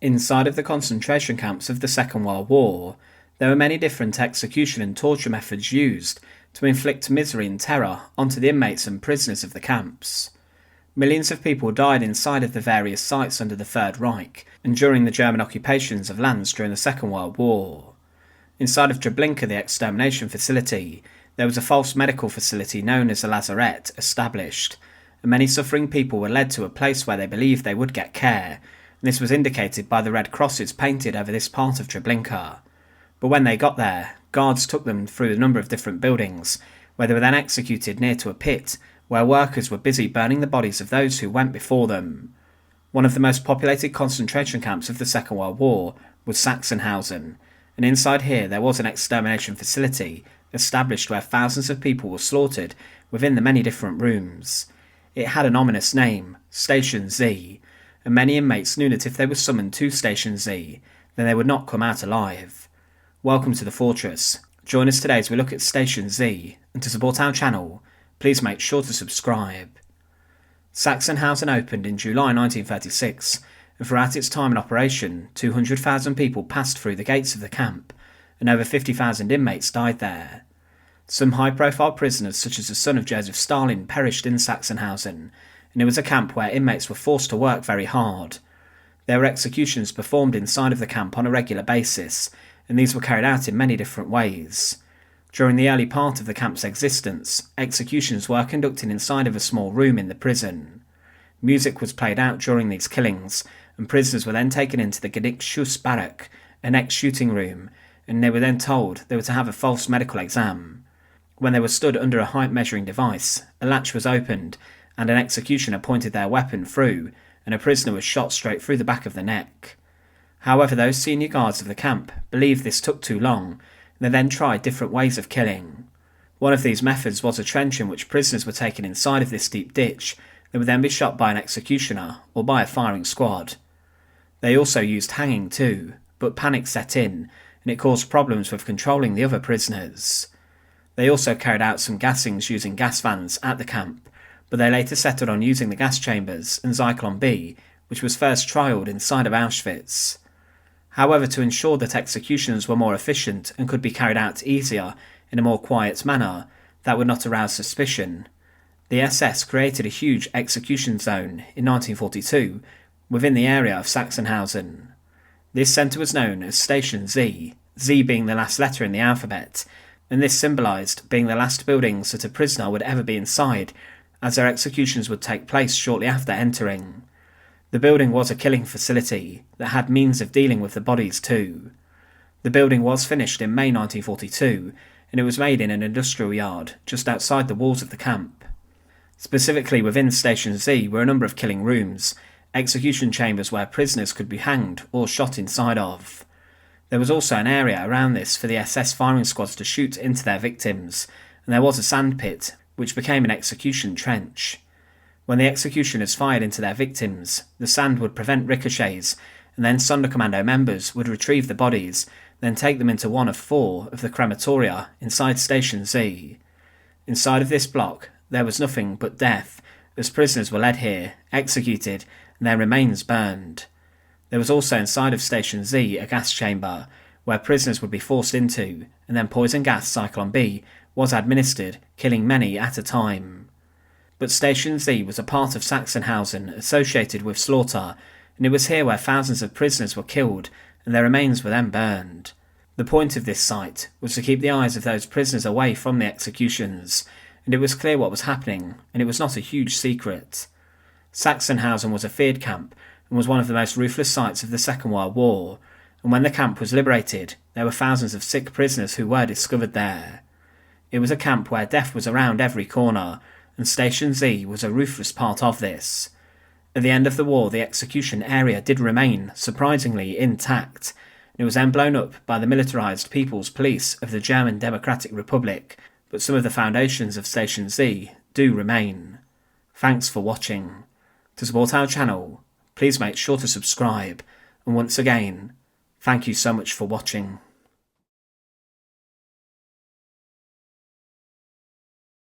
Inside of the concentration camps of the Second World War, there were many different execution and torture methods used to inflict misery and terror onto the inmates and prisoners of the camps. Millions of people died inside of the various sites under the Third Reich and during the German occupations of lands during the Second World War. Inside of Treblinka, the extermination facility, there was a false medical facility known as a lazaret established, and many suffering people were led to a place where they believed they would get care, and this was indicated by the red crosses painted over this part of Treblinka. But when they got there, guards took them through a number of different buildings, where they were then executed near to a pit, where workers were busy burning the bodies of those who went before them. One of the most populated concentration camps of the Second World War was Sachsenhausen, and inside here there was an extermination facility established where thousands of people were slaughtered within the many different rooms. It had an ominous name, Station Z, and many inmates knew that if they were summoned to Station Z, then they would not come out alive. Welcome to the fortress. Join us today as we look at Station Z, and to support our channel, please make sure to subscribe. Sachsenhausen opened in July 1936, and throughout its time in operation, 200,000 people passed through the gates of the camp, and over 50,000 inmates died there. Some high-profile prisoners such as the son of Joseph Stalin perished in Sachsenhausen, and it was a camp where inmates were forced to work very hard. There were executions performed inside of the camp on a regular basis, and these were carried out in many different ways. During the early part of the camp's existence, executions were conducted inside of a small room in the prison. Music was played out during these killings, and prisoners were then taken into the Genickschuss barrack, an ex-shooting room, and they were then told they were to have a false medical exam. When they were stood under a height measuring device, a latch was opened, and an executioner pointed their weapon through, and a prisoner was shot straight through the back of the neck. However, those senior guards of the camp believed this took too long, and they then tried different ways of killing. One of these methods was a trench in which prisoners were taken inside of this deep ditch. They would then be shot by an executioner or by a firing squad. They also used hanging too, but panic set in, and it caused problems with controlling the other prisoners. They also carried out some gassings using gas vans at the camp, but they later settled on using the gas chambers and Zyklon B, which was first trialled inside of Auschwitz. However, to ensure that executions were more efficient and could be carried out easier in a more quiet manner that would not arouse suspicion, the SS created a huge execution zone in 1942 within the area of Sachsenhausen. This centre was known as Station Z, Z being the last letter in the alphabet, and this symbolised being the last buildings that a prisoner would ever be inside, as their executions would take place shortly after entering. The building was a killing facility that had means of dealing with the bodies too. The building was finished in May 1942, and it was made in an industrial yard just outside the walls of the camp. Specifically within Station Z were a number of killing rooms, execution chambers where prisoners could be hanged or shot inside of. There was also an area around this for the SS firing squads to shoot into their victims, and there was a sandpit, which became an execution trench. When the executioners fired into their victims, the sand would prevent ricochets, and then Sonderkommando members would retrieve the bodies, then take them into one of 4 of the crematoria inside Station Z. Inside of this block, there was nothing but death, as prisoners were led here, executed, and their remains burned. There was also inside of Station Z a gas chamber, where prisoners would be forced into, and then poison gas Zyklon B was administered, killing many at a time. But Station Z was a part of Sachsenhausen associated with slaughter, and it was here where thousands of prisoners were killed, and their remains were then burned. The point of this site was to keep the eyes of those prisoners away from the executions, and it was clear what was happening, and it was not a huge secret. Sachsenhausen was a feared camp, and was one of the most ruthless sites of the Second World War, and when the camp was liberated, there were thousands of sick prisoners who were discovered there. It was a camp where death was around every corner, and Station Z was a ruthless part of this. At the end of the war, the execution area did remain, surprisingly, intact, and it was then blown up by the militarised People's Police of the German Democratic Republic, but some of the foundations of Station Z do remain. Thanks for watching. To support our channel, please make sure to subscribe, and once again, thank you so much for watching.